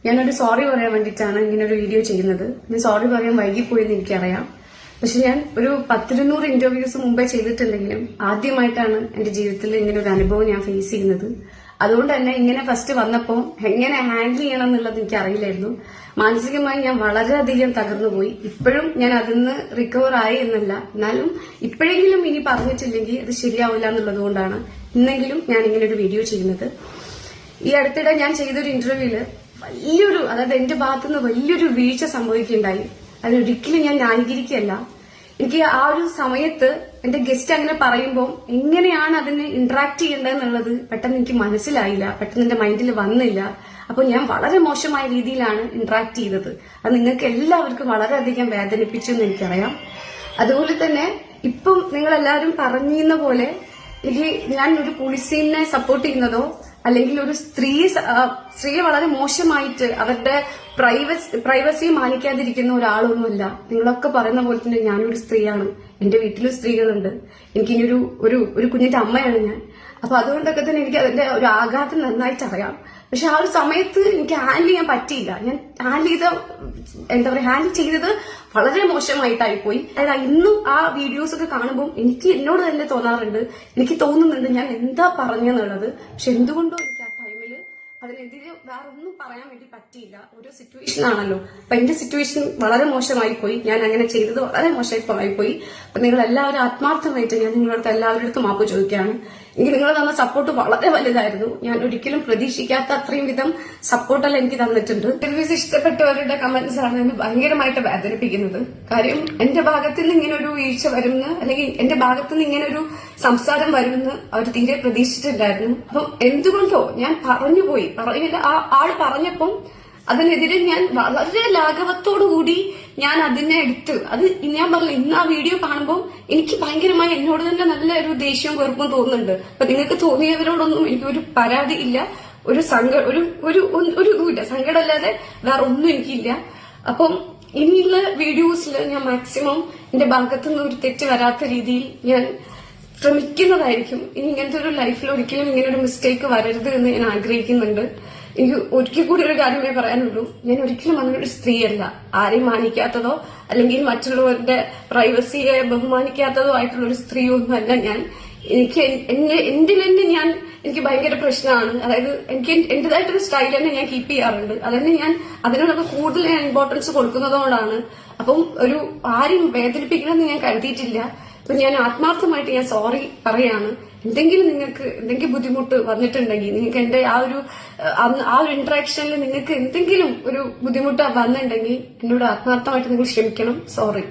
ഞാനൊരു സോറി പറയാൻ വേണ്ടിയിട്ടാണ് ഇങ്ങനെ ഒരു വീഡിയോ ചെയ്യുന്നത്. ഞാൻ സോറി പറയാൻ വൈകിപ്പോയെന്ന് എനിക്കറിയാം. പക്ഷെ ഞാൻ ഒരു 10-200 ഇന്റർവ്യൂസ് മുമ്പേ ചെയ്തിട്ടുണ്ടെങ്കിലും ആദ്യമായിട്ടാണ് എന്റെ ജീവിതത്തിൽ ഇങ്ങനെ ഒരു അനുഭവം ഞാൻ ഫേസ് ചെയ്യുന്നത്. അതുകൊണ്ട് തന്നെ ഇങ്ങനെ ഫസ്റ്റ് വന്നപ്പോൾ എങ്ങനെ ഹാൻഡിൽ ചെയ്യണം എന്നുള്ളത് എനിക്ക് അറിയില്ലായിരുന്നു. മാനസികമായി ഞാൻ വളരെയധികം തകർന്നുപോയി. ഇപ്പോഴും ഞാൻ അതിന്ന് റിക്കവർ ആയി എന്നല്ല, എന്നാലും ഇപ്പോഴെങ്കിലും ഇനി പറഞ്ഞിട്ടില്ലെങ്കിൽ അത് ശരിയാവില്ല എന്നുള്ളത് കൊണ്ടാണ് ഇന്നെങ്കിലും ഞാൻ ഇങ്ങനെ ഒരു വീഡിയോ ചെയ്യുന്നത്. ഈ അടുത്തിടെ ഞാൻ ചെയ്തൊരു ഇന്റർവ്യൂവില് വലിയൊരു, അതായത് എന്റെ ഭാഗത്തുനിന്ന് വലിയൊരു വീഴ്ച സംഭവിക്കുകയുണ്ടായി. അതിനൊരിക്കലും ഞാൻ ന്യായീകരിക്കുകയല്ല. എനിക്ക് ആ ഒരു സമയത്ത് എന്റെ ഗസ്റ്റ് അങ്ങനെ പറയുമ്പോൾ എങ്ങനെയാണ് അതിനെ ഇന്ററാക്ട് ചെയ്യേണ്ടതെന്നുള്ളത് പെട്ടെന്ന് എനിക്ക് മനസ്സിലായില്ല, പെട്ടെന്ന് എന്റെ മൈൻഡിൽ വന്നില്ല. അപ്പോൾ ഞാൻ വളരെ മോശമായ രീതിയിലാണ് ഇന്ററാക്ട് ചെയ്തത്. അത് നിങ്ങൾക്ക് എല്ലാവർക്കും വളരെയധികം വേദനിപ്പിച്ചു എന്ന് എനിക്കറിയാം. അതുപോലെ തന്നെ ഇപ്പം നിങ്ങൾ എല്ലാവരും പറഞ്ഞിരുന്ന പോലെ ഞാൻ ഒരു പോലീസിനെ സപ്പോർട്ട് ചെയ്യുന്നതോ അല്ലെങ്കിൽ ഒരു സ്ത്രീയെ വളരെ മോശമായിട്ട് അവരുടെ പ്രൈവസി മാനിക്കാതിരിക്കുന്ന ഒരാളൊന്നുമല്ല. നിങ്ങളൊക്കെ പറയുന്ന പോലെ തന്നെ ഞാനൊരു സ്ത്രീയാണ്. എന്റെ വീട്ടിലും സ്ത്രീകളുണ്ട്. എനിക്കിനി ഒരു കുഞ്ഞിന്റെ അമ്മയാണ് ഞാൻ. അപ്പൊ അതുകൊണ്ടൊക്കെ തന്നെ എനിക്ക് അതിന്റെ ഒരു ആഘാതം നന്നായിട്ട് അറിയാം. പക്ഷെ ആ ഒരു സമയത്ത് എനിക്ക് ഹാൻഡിൽ ചെയ്യാൻ പറ്റിയില്ല. ഞാൻ ഹാൻഡിൽ ചെയ്തത് വളരെ മോശമായിട്ടായി പോയി. അതായത് ഇന്നും ആ വീഡിയോസ് ഒക്കെ കാണുമ്പോൾ എനിക്ക് എന്നോട് തന്നെ തോന്നാറുണ്ട്, എനിക്ക് തോന്നുന്നുണ്ട് ഞാൻ എന്താ പറഞ്ഞെന്നുള്ളത്. പക്ഷെ എന്തുകൊണ്ടോ എനിക്ക് ആ ടൈമില് അതിനെതിരെ വേറെ ഒന്നും പറയാൻ വേണ്ടി പറ്റിയില്ല. ഒരു സിറ്റുവേഷൻ ആണല്ലോ. അപ്പൊ എന്റെ സിറ്റുവേഷൻ വളരെ മോശമായി പോയി. ഞാൻ അങ്ങനെ ചെയ്തത് വളരെ മോശമായി പോയി. അപ്പൊ നിങ്ങൾ എല്ലാവരും ആത്മാർത്ഥമായിട്ട് ഞാൻ നിങ്ങളുടെ എല്ലാവരുടെ മാപ്പ് ചോദിക്കുകയാണ്. എനിക്ക് നിങ്ങൾ തന്ന സപ്പോർട്ട് വളരെ വലുതായിരുന്നു. ഞാൻ ഒരിക്കലും പ്രതീക്ഷിക്കാത്ത അത്രയും വിധം സപ്പോർട്ടെല്ലാം എനിക്ക് തന്നിട്ടുണ്ട്. ഇന്റർവ്യൂസ് ഇഷ്ടപ്പെട്ടവരുടെ കമന്റ്സ് ആണ് എന്നെ ഭയങ്കരമായിട്ട് വേദനിപ്പിക്കുന്നത്. കാര്യം എന്റെ ഭാഗത്തുനിന്ന് ഇങ്ങനെ ഒരു വീഴ്ച വരുമെന്ന്, അല്ലെങ്കിൽ എന്റെ ഭാഗത്തുനിന്ന് ഇങ്ങനെ ഒരു സംസാരം വരുമെന്ന് അവർ തീരെ പ്രതീക്ഷിച്ചിട്ടില്ലായിരുന്നു. അപ്പം എന്തുകൊണ്ടോ ഞാൻ പറഞ്ഞുപോയി. ആ ആള് പറഞ്ഞപ്പം അതിനെതിരെ ഞാൻ വളരെ ലാഘവത്തോടുകൂടി ഞാൻ അതിനെ എടുത്ത് ഞാൻ പറഞ്ഞില്ല. ഇന്ന് ആ വീഡിയോ കാണുമ്പോൾ എനിക്ക് ഭയങ്കരമായി എന്നോട് തന്നെ നല്ല ഒരു ദേഷ്യവും വെറുപ്പും തോന്നുന്നുണ്ട്. അപ്പൊ നിങ്ങൾക്ക് തോന്നിയവരോടൊന്നും എനിക്കൊരു പരാതി ഇല്ല, ഒരു ഇതുമില്ല. സങ്കടമല്ലാതെ വേറെ ഒന്നും എനിക്കില്ല. അപ്പം ഇനിയുള്ള വീഡിയോസിൽ ഞാൻ മാക്സിമം എന്റെ ഭാഗത്തുനിന്ന് ഒരു തെറ്റ് വരാത്ത രീതിയിൽ ഞാൻ ശ്രമിക്കുന്നതായിരിക്കും. ഇനി ഇങ്ങനത്തെ ഒരു ലൈഫിൽ ഒരിക്കലും ഇങ്ങനെ ഒരു മിസ്റ്റേക്ക് വരരുത് എന്ന് ഞാൻ ആഗ്രഹിക്കുന്നുണ്ട്. എനിക്ക് ഒരിക്കൽ കൂടി ഒരു കാര്യമേ പറയാനുള്ളൂ, ഞാൻ ഒരിക്കലും അങ്ങനെ ഒരു സ്ത്രീയല്ല. ആരെയും മാനിക്കാത്തതോ അല്ലെങ്കിൽ മറ്റുള്ളവരുടെ പ്രൈവസിയെ ബഹുമാനിക്കാത്തതോ ആയിട്ടുള്ള ഒരു സ്ത്രീയൊന്നും അല്ല ഞാൻ. എനിക്ക് എനിക്ക് ഭയങ്കര പ്രശ്നമാണ്. അതായത് എനിക്ക് എന്റേതായിട്ടൊരു സ്റ്റൈൽ തന്നെ ഞാൻ കീപ്പ് ചെയ്യാറുണ്ട്. അതന്നെ ഞാൻ അതിനോടൊക്കെ കൂടുതൽ ഞാൻ ഇമ്പോർട്ടൻസ് കൊടുക്കുന്നതുകൊണ്ടാണ്. അപ്പം ആരെയും വേദനിപ്പിക്കണമെന്ന് ഞാൻ കരുതിയിട്ടില്ല. അപ്പൊ ഞാൻ ആത്മാർത്ഥമായിട്ട് ഞാൻ സോറി പറയാണ്. നിങ്ങൾക്ക് എന്തെങ്കിലും ബുദ്ധിമുട്ട് വന്നിട്ടുണ്ടെങ്കിൽ, നിങ്ങൾക്ക് എന്റെ ആ ഒരു ഇന്ററാക്ഷനിൽ നിങ്ങൾക്ക് എന്തെങ്കിലും ഒരു ബുദ്ധിമുട്ട് വന്നിട്ടുണ്ടെങ്കിൽ എന്നോട് ആത്മാർത്ഥമായിട്ട് നിങ്ങൾ ക്ഷമിക്കണം. സോറി.